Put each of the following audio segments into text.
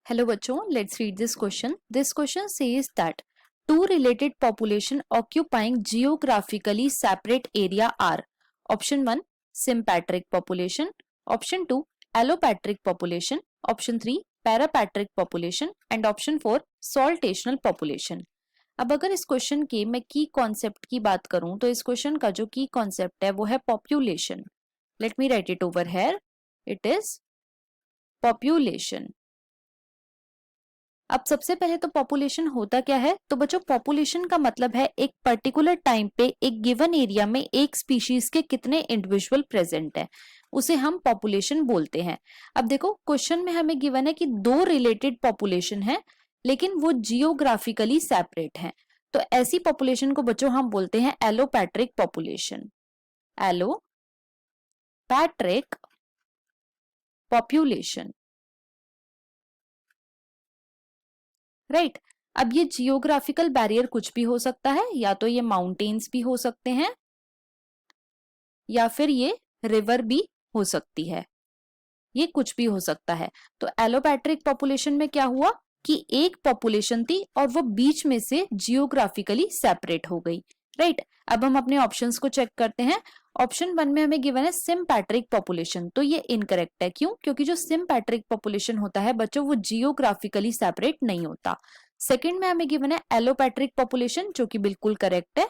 Hello बच्चों, let's read this question. This question says that two related population occupying geographically separate area are option 1 sympatric population, option 2 allopatric population, option 3 parapatric population and option 4 saltational population. अब अगर इस question के मैं की concept की बात करूं तो इस क्वेश्चन का जो की कॉन्सेप्ट है वो है population. Let me right it over here. It is population. अब सबसे पहले तो पॉपुलेशन होता क्या है? तो बच्चों पॉपुलेशन का मतलब है एक पर्टिकुलर टाइम पे एक गिवन एरिया में एक स्पीशीज के कितने इंडिविजुअल प्रेजेंट है, उसे हम पॉपुलेशन बोलते हैं. अब देखो क्वेश्चन में हमें गिवन है कि दो रिलेटेड पॉपुलेशन है लेकिन वो जियोग्राफिकली सेपरेट हैं. तो ऐसी पॉपुलेशन को बच्चों हम बोलते हैं allopatric population. Allopatric population, right. अब ये जियोग्राफिकल बैरियर कुछ भी हो सकता है, या तो ये माउंटेन्स भी हो सकते हैं या फिर ये रिवर भी हो सकती है, ये कुछ भी हो सकता है. तो एलोपैट्रिक पॉपुलेशन में क्या हुआ कि एक पॉपुलेशन थी और वो बीच में से जियोग्राफिकली सेपरेट हो गई, राइट. अब हम अपने ऑप्शंस को चेक करते हैं. ऑप्शन 1 में हमें गिवन है सिम्पैट्रिक पॉपुलेशन, तो ये इनकरेक्ट है. क्यों? क्योंकि जो सिम्पैट्रिक पॉपुलेशन होता है बच्चों वो जियोग्राफिकली सेपरेट नहीं होता. सेकंड में हमें गिवन है एलोपैट्रिक पॉपुलेशन, जो कि बिल्कुल करेक्ट है.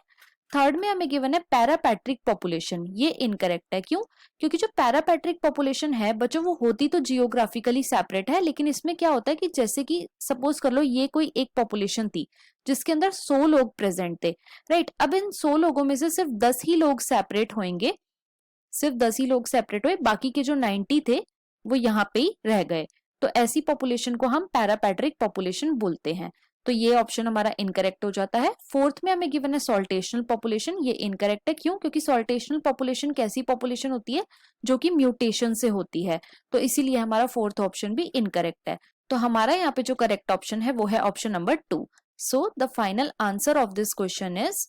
थर्ड में हमें गिवन है पैरापैट्रिक पॉपुलेशन, ये इनकरेक्ट है. क्यों? क्योंकि जो पैरापैट्रिक पॉपुलेशन है बच्चों वो होती तो जियोग्राफिकली सेपरेट है, लेकिन इसमें क्या होता है कि जैसे कि सपोज कर लो ये कोई एक पॉपुलेशन थी जिसके अंदर 100 लोग प्रेजेंट थे, राइट. अब इन 100 लोगों में से सिर्फ 10 ही लोग सेपरेट होंगे, सिर्फ 10 ही लोग सेपरेट हुए, बाकी के जो 90 थे वो यहाँ पे ही रह गए. तो ऐसी पॉपुलेशन को हम पैरापैट्रिक पॉपुलेशन बोलते हैं. तो ये ऑप्शन हमारा इनकरेक्ट हो जाता है. फोर्थ में हमें गिवन है सॉल्टेशनल पॉपुलेशन, ये इनकरेक्ट है. क्यों? क्योंकि सॉल्टेशनल पॉपुलेशन कैसी पॉपुलेशन होती है जो कि म्यूटेशन से होती है, तो इसीलिए हमारा फोर्थ ऑप्शन भी इनकरेक्ट है. तो हमारा यहाँ पे जो करेक्ट ऑप्शन है वो है option number 2. So the final answer of this question is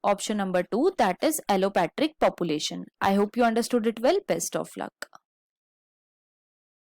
option number 2, that is allopatric population. I hope you understood it well. Best of luck.